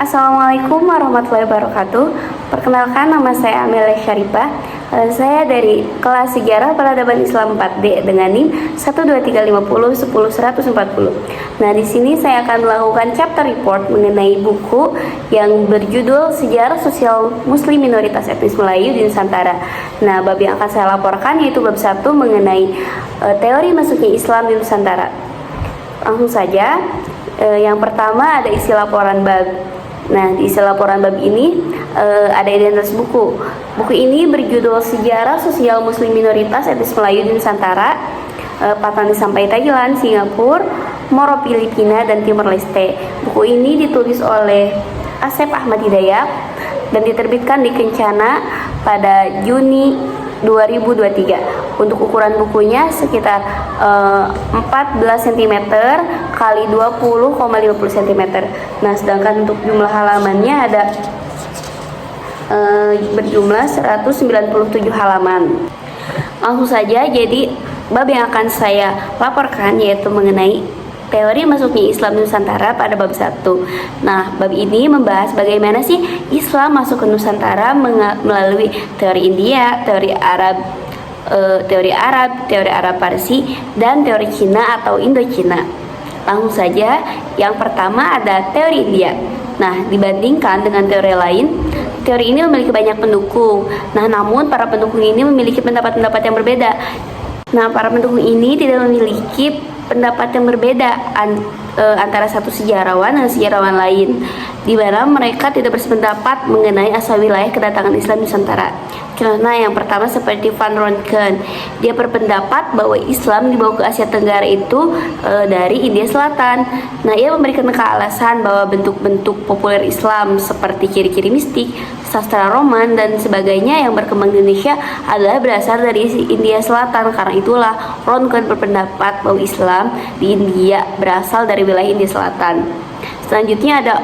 Assalamualaikum warahmatullahi wabarakatuh. Perkenalkan, nama saya Amelia Syarifah. Saya dari kelas Sejarah Peradaban Islam 4D dengan NIM 12350100140. Nah, di sini saya akan melakukan chapter report mengenai buku yang berjudul Sejarah Sosial Muslim Minoritas Etnis Melayu di Nusantara. Nah, bab yang akan saya laporkan yaitu bab 1 mengenai teori masuknya Islam di Nusantara. Langsung saja. Yang pertama ada isi laporan bab. Nah, di isi laporan bab ini ada identitas buku. Buku ini berjudul Sejarah Sosial Muslim Minoritas Etnis Melayu di Nusantara, Patani sampai Thailand, Singapura, Moro Filipina, dan Timor Leste. Buku ini ditulis oleh Asep Ahmad Hidayat dan diterbitkan di Kencana pada Juni 2023. Untuk ukuran bukunya sekitar 14 cm kali 20,50 cm. Nah, sedangkan untuk jumlah halamannya ada berjumlah 197 halaman. Langsung saja, jadi bab yang akan saya laporkan yaitu mengenai teori masuknya Islam Nusantara pada bab 1. Nah, bab ini membahas bagaimana sih Islam masuk ke Nusantara melalui teori India, teori Arab Parsi, dan teori Cina atau Indochina. Langsung saja, yang pertama ada teori India. Nah, dibandingkan dengan teori lain, teori ini memiliki banyak pendukung. Nah, namun para pendukung ini memiliki pendapat-pendapat yang berbeda. Nah, para pendukung ini tidak memiliki pendapat yang berbeda antara satu sejarawan dan sejarawan lain, di mana mereka tidak bersependapat mengenai asal wilayah kedatangan Islam Nusantara. Contohnya yang pertama seperti Van Ronken, dia berpendapat bahwa Islam dibawa ke Asia Tenggara itu dari India Selatan. Nah, ia memberikan alasan bahwa bentuk-bentuk populer Islam seperti ciri-ciri mistik, sastra Roman, dan sebagainya yang berkembang di Indonesia adalah berasal dari India Selatan. Karena itulah Ronken berpendapat bahwa Islam di India berasal dari wilayah India Selatan. Selanjutnya ada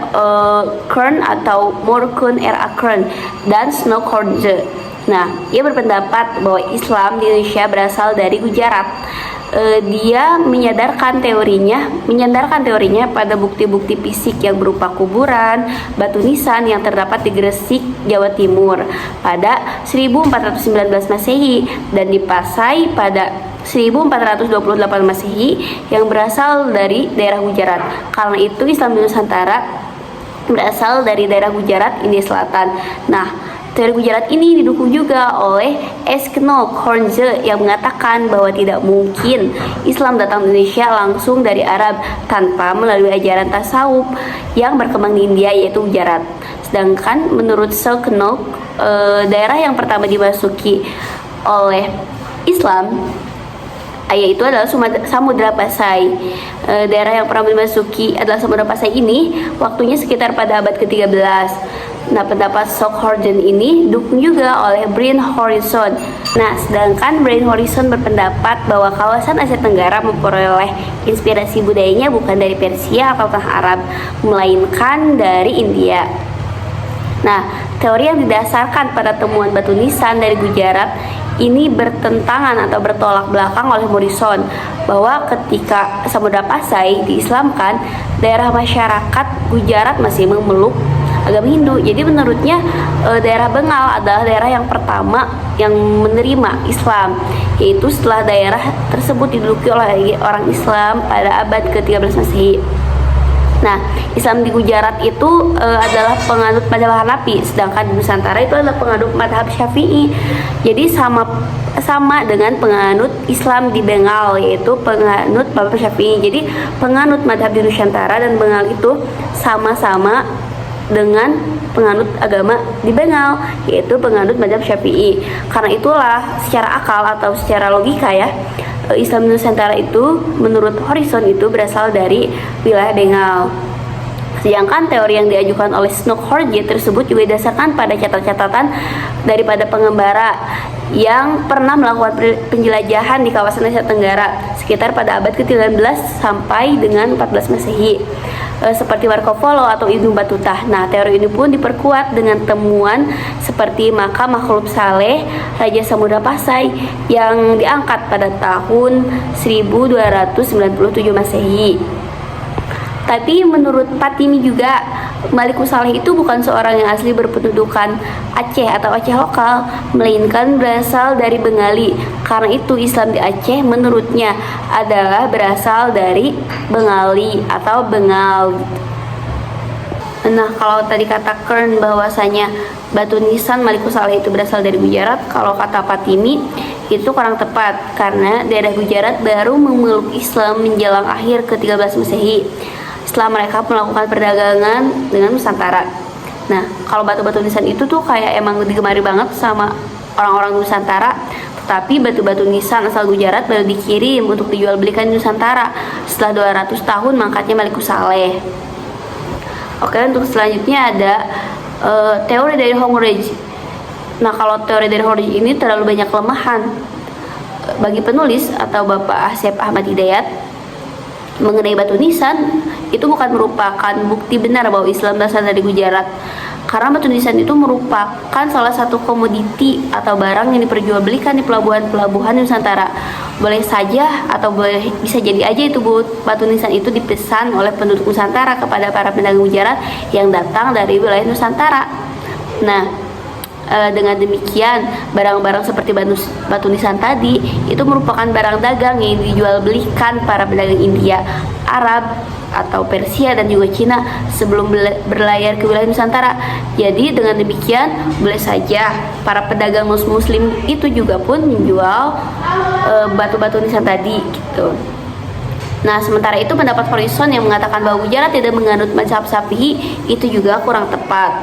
Kern atau Morkun R.A. Kern dan Snokhorje. Nah, ia berpendapat bahwa Islam di Indonesia berasal dari Gujarat. Dia menyandarkan teorinya pada bukti-bukti fisik yang berupa kuburan, batu nisan yang terdapat di Gresik, Jawa Timur pada 1419 Masehi dan di Pasai pada 1428 Masehi yang berasal dari daerah Gujarat. Karena itu Islam di Nusantara berasal dari daerah Gujarat, India Selatan. Nah, teori Gujarat ini didukung juga oleh Snokhorje yang mengatakan bahwa tidak mungkin Islam datang ke Indonesia langsung dari Arab tanpa melalui ajaran tasawuf yang berkembang di India, yaitu Gujarat. Sedangkan menurut Snokhorje, daerah yang pertama dimasuki oleh Islam yaitu adalah Samudra Pasai. Daerah yang pernah dimasuki adalah Samudra Pasai ini waktunya sekitar pada abad ke-13. Nah, pendapat Snokhorje ini didukung juga oleh Brian Harrison. Nah, sedangkan Brian Harrison berpendapat bahwa kawasan Asia Tenggara memperoleh inspirasi budayanya bukan dari Persia atau tanah Arab, melainkan dari India. Nah, teori yang didasarkan pada temuan batu nisan dari Gujarat ini bertentangan atau bertolak belakang oleh Morrison, bahwa ketika Samudra Pasai diislamkan, daerah masyarakat Gujarat masih memeluk agama Hindu. Jadi menurutnya daerah Bengal adalah daerah yang pertama yang menerima Islam, yaitu setelah daerah tersebut diduduki oleh orang Islam pada abad ke-13 Masehi. Nah, Islam di Gujarat itu adalah penganut madhab Hanafi, sedangkan di Nusantara itu adalah penganut madhab Syafi'i. Jadi sama dengan penganut Islam di Bengal, yaitu penganut madhab Syafi'i. Jadi penganut madhab di Nusantara dan Bengal itu sama-sama dengan penganut agama di Bengal, yaitu penganut madhab Syafi'i. Karena itulah secara akal atau secara logika ya, Islam Nusantara itu menurut Harrison itu berasal dari wilayah Bengal. Sedangkan teori yang diajukan oleh Snokhorje tersebut juga didasarkan pada catatan daripada pengembara yang pernah melakukan penjelajahan di kawasan Asia Tenggara sekitar pada abad ke-13 sampai dengan 14 Masehi, seperti Marco Polo atau Ibnu Battuta. Nah, teori ini pun diperkuat dengan temuan seperti makam makhluk saleh Raja Samudra Pasai yang diangkat pada tahun 1297 Masehi. Tapi menurut Patimi juga Maliku Saleh itu bukan seorang yang asli berpendudukan Aceh atau Aceh lokal, melainkan berasal dari Bengali. Karena itu Islam di Aceh menurutnya adalah berasal dari Bengali atau Bengal. Nah, kalau tadi kata Kern bahwasanya batu nisan Maliku Saleh itu berasal dari Gujarat, kalau kata Patimi itu kurang tepat karena daerah Gujarat baru memeluk Islam menjelang akhir ke-13 Masehi setelah mereka melakukan perdagangan dengan Nusantara. Nah, kalau batu-batu nisan itu tuh kayak emang digemari banget sama orang-orang Nusantara, tetapi batu-batu nisan asal Gujarat baru dikirim untuk dijual belikan di Nusantara setelah 200 tahun mangkatnya Maliku Saleh. Oke, untuk selanjutnya ada teori dari Hongrij. Nah, kalau teori dari Hongrij ini terlalu banyak kelemahan. Bagi penulis atau Bapak Asep Ahmad Hidayat, mengenai batu nisan itu bukan merupakan bukti benar bahwa Islam berasal dari Gujarat, karena batu nisan itu merupakan salah satu komoditi atau barang yang diperjualbelikan di pelabuhan-pelabuhan Nusantara. Boleh saja atau bisa jadi aja itu batu nisan itu dipesan oleh penduduk Nusantara kepada para pedagang Gujarat yang datang dari wilayah Nusantara. Nah, dengan demikian barang-barang seperti batu nisan tadi itu merupakan barang dagang yang dijual belikan para pedagang India, Arab atau Persia dan juga Cina sebelum berlayar ke wilayah Nusantara. Jadi dengan demikian boleh saja para pedagang muslim itu juga pun menjual batu-batu nisan tadi gitu. Nah, sementara itu pendapat Horizon yang mengatakan bahwa Gujarat tidak menganut mazhab Syafi'i itu juga kurang tepat.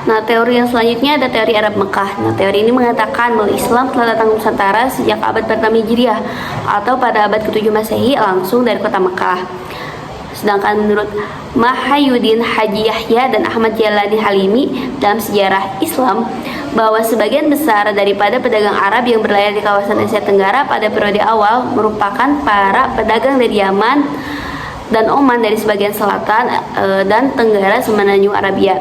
Nah, teori yang selanjutnya ada teori Arab Mekah. Nah, teori ini mengatakan bahwa Islam telah datang ke Nusantara sejak abad pertama Hijriah atau pada abad ke-7 Masehi langsung dari kota Mekah. Sedangkan menurut Mahayuddin Haji Yahya dan Ahmad Jalani Halimi dalam sejarah Islam, bahwa sebagian besar daripada pedagang Arab yang berlayar di kawasan Asia Tenggara pada periode awal merupakan para pedagang dari Yaman dan Oman dari sebagian selatan dan tenggara semenanjung Arabia.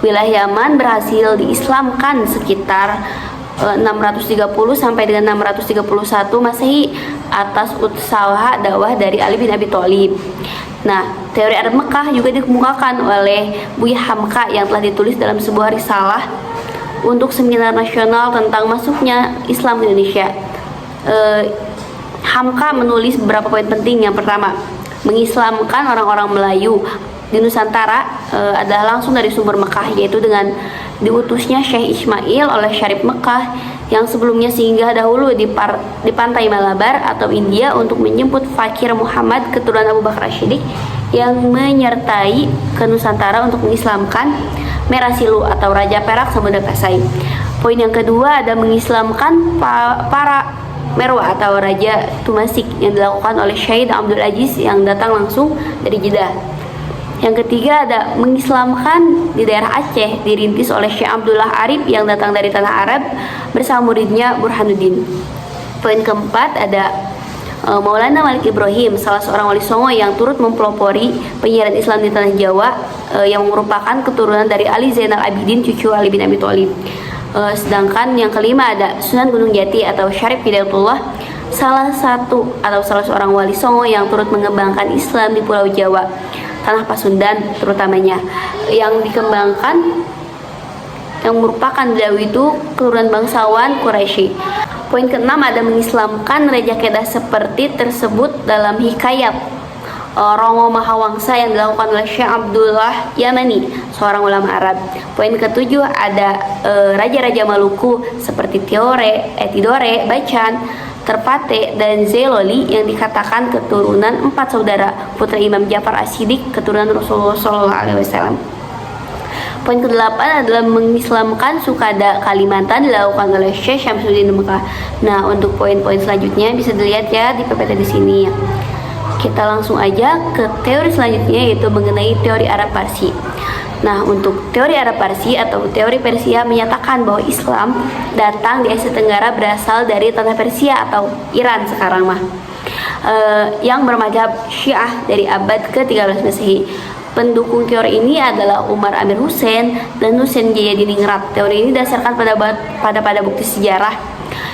Wilayah Yaman berhasil diislamkan sekitar 630 sampai dengan 631 Masehi atas usaha dakwah dari Ali bin Abi Thalib. Nah, teori Arab Mekah juga dikemukakan oleh Buya Hamka yang telah ditulis dalam sebuah risalah untuk seminar nasional tentang masuknya Islam di Indonesia. Hamka menulis beberapa poin penting. Yang pertama, mengislamkan orang-orang Melayu di Nusantara adalah langsung dari sumber Mekah, yaitu dengan diutusnya Syekh Ismail oleh Syarif Mekah yang sebelumnya singgah dahulu di pantai Malabar atau India untuk menjemput Fakir Muhammad keturunan Abu Bakar As-Siddiq yang menyertai ke Nusantara untuk mengislamkan Merasilu atau Raja Perak Samudra Pasai. Poin yang kedua ada mengislamkan para Merwa atau Raja Tumasik yang dilakukan oleh Syahid Abdul Aziz yang datang langsung dari Jeddah. Yang ketiga ada mengislamkan di daerah Aceh dirintis oleh Syekh Abdullah Arif yang datang dari tanah Arab bersama muridnya Burhanuddin. Poin keempat ada Maulana Malik Ibrahim, salah seorang wali songo yang turut mempelopori penyiaran Islam di tanah Jawa yang merupakan keturunan dari Ali Zainal Abidin cucu Ali bin Abi Thalib. Sedangkan yang kelima ada Sunan Gunung Jati atau Syarif Hidayatullah, salah seorang wali songo yang turut mengembangkan Islam di Pulau Jawa, tanah Pasundan terutamanya, yang dikembangkan yang merupakan beliau itu keturunan bangsawan Quraisy. Poin keenam ada mengislamkan Raja Kedah seperti tersebut dalam hikayat Rongo Mahawangsa yang dilakukan oleh Syekh Abdullah Yamani, seorang ulama Arab. Poin ketujuh ada raja-raja Maluku seperti Tidore, Bacan, Terpate, dan Zeloli yang dikatakan keturunan 4 saudara putra Imam Ja'far As-Siddiq keturunan Rasulullah SAW. Poin ke-8 adalah mengislamkan Sukada Kalimantan dilakukan oleh Syekh Syamsuddin Mekah. Nah, untuk poin-poin selanjutnya bisa dilihat ya di PPT di sini. Kita langsung aja ke teori selanjutnya, yaitu mengenai teori Arab Parsi. Nah, untuk teori Arab Parsi atau teori Persia menyatakan bahwa Islam datang di Asia Tenggara berasal dari tanah Persia atau Iran sekarang yang bermadzhab Syiah dari abad ke-13 Masehi. Pendukung teori ini adalah Umar Amir Hussein dan Husain Jayadiningrat. Teori ini didasarkan pada bukti sejarah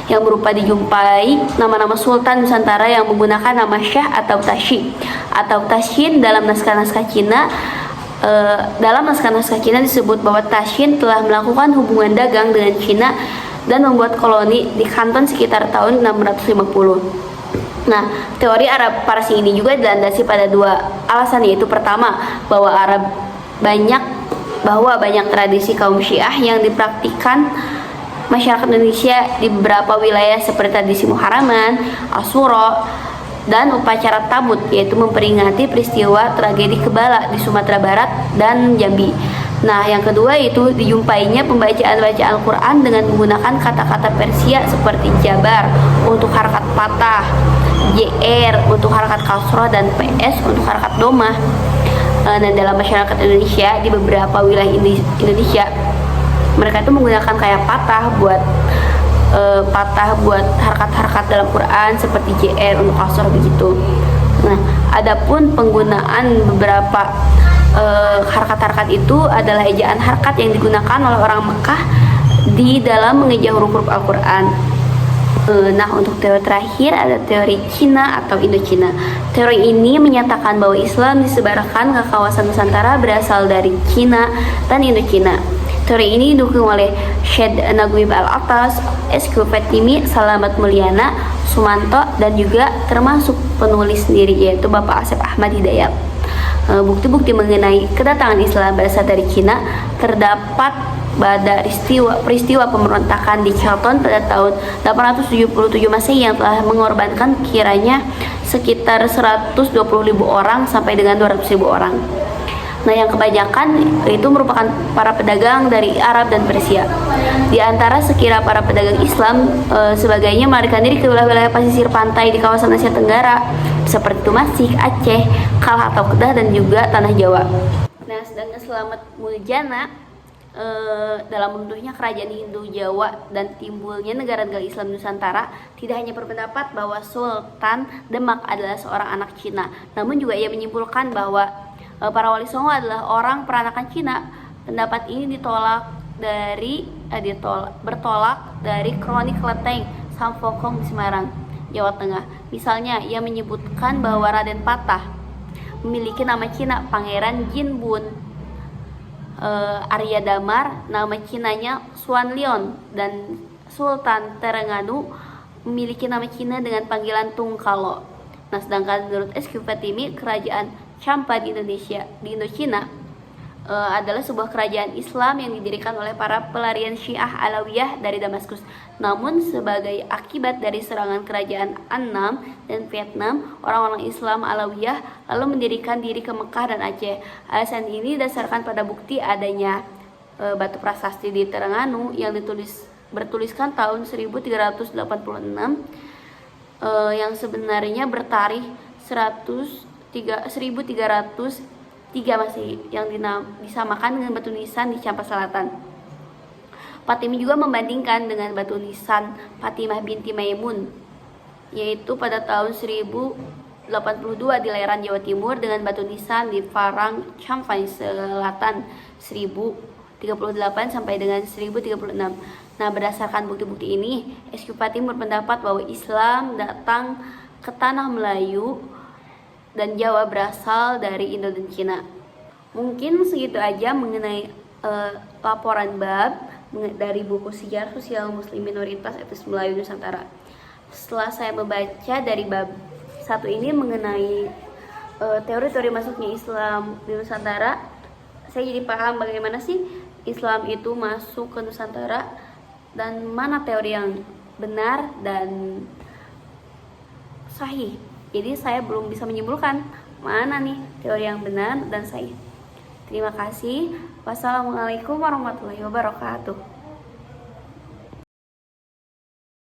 yang berupa dijumpai nama-nama Sultan Nusantara yang menggunakan nama Syah atau Tashi atau Tashin dalam naskah-naskah Cina Dalam naskah-naskah Cina disebut bahwa Taxin telah melakukan hubungan dagang dengan Cina dan membuat koloni di Kanton sekitar tahun 650. Nah, teori Arab Parsi ini juga dilandasi pada dua alasan, yaitu pertama, bahwa banyak tradisi kaum Syiah yang dipraktikkan masyarakat Indonesia di beberapa wilayah seperti tradisi Muharraman, Asyura, dan upacara Tabut, yaitu memperingati peristiwa tragedi Kebala di Sumatera Barat dan Jambi. Nah, yang kedua itu dijumpainya pembacaan Al-Quran dengan menggunakan kata-kata Persia seperti jabar untuk harakat patah, JR untuk harakat kasroh, dan PS untuk harakat domah. Dan dalam masyarakat Indonesia di beberapa wilayah Indonesia, mereka itu menggunakan kayak patah buat harakat-harakat dalam Quran seperti JR untuk kasroh begitu. Nah, adapun penggunaan beberapa harakat-harakat itu adalah ejaan harakat yang digunakan oleh orang Mekah di dalam mengeja huruf-huruf Al-Quran. Nah, untuk teori terakhir ada teori Cina atau Indochina. Teori ini menyatakan bahwa Islam disebarkan ke kawasan Nusantara berasal dari Cina dan Indochina. Teori ini didukung oleh Syed Naguib Al-Attas, SQ Fatimi, Salamat Mulyana, Sumanto, dan juga termasuk penulis sendiri yaitu Bapak Asep Ahmad Hidayat. Bukti-bukti mengenai kedatangan Islam berasal dari Cina terdapat pada peristiwa pemberontakan di Canton pada tahun 877 Masehi yang telah mengorbankan kiranya sekitar 120.000 orang sampai dengan 200.000 orang. Nah, yang kebanyakan itu merupakan para pedagang dari Arab dan Persia. Di antara sekira para pedagang Islam, sebagainya melarikan diri ke wilayah pesisir pantai di kawasan Asia Tenggara seperti Tumasik, Aceh, Kalah atau Kedah, dan juga Tanah Jawa. Nah, sedangkan Slamet Muljana dalam bentuknya kerajaan Hindu Jawa dan timbulnya negara-negara Islam Nusantara tidak hanya berpendapat bahwa Sultan Demak adalah seorang anak Cina, namun juga ia menyimpulkan bahwa para wali songo adalah orang peranakan Cina. Pendapat ini bertolak dari kronik Leteng Sampokong di Semarang, Jawa Tengah. Misalnya, ia menyebutkan bahwa Raden Patah memiliki nama Cina Pangeran Jinbun. Arya Damar nama Cinanya Xuan Lion, dan Sultan Terengganu memiliki nama Cina dengan panggilan Tungkalo. Nah, sedangkan menurut SQ Fatimi, kerajaan Champa di Indochina adalah sebuah kerajaan Islam yang didirikan oleh para pelarian Syiah Alawiyah dari Damaskus. Namun sebagai akibat dari serangan kerajaan Annam dan Vietnam, orang-orang Islam Alawiyah lalu mendirikan diri ke Mekah dan Aceh. Alasan ini dasarkan pada bukti adanya batu prasasti di Terengganu yang bertuliskan tahun 1386 yang sebenarnya bertarikh 1303 Masehi yang disamakan dengan batu nisan di Champa Selatan. Fatimi juga membandingkan dengan batu nisan Fatimah binti Maimun, yaitu pada tahun 1082 di Leran, Jawa Timur, dengan batu nisan di Farang, Champa Selatan 1038 sampai dengan 1036. Nah, berdasarkan bukti-bukti ini, SQ Fatimi berpendapat bahwa Islam datang ke tanah Melayu dan Jawa berasal dari Indo dan Cina. Mungkin segitu aja mengenai laporan bab dari buku Sejarah Sosial Muslim Minoritas Etnis Melayu Nusantara. Setelah saya membaca dari bab 1 ini mengenai teori-teori masuknya Islam di Nusantara, saya jadi paham bagaimana sih Islam itu masuk ke Nusantara dan mana teori yang benar dan sahih. Jadi saya belum bisa menyimpulkan mana nih teori yang benar dan sahih. Terima kasih. Wassalamualaikum warahmatullahi wabarakatuh.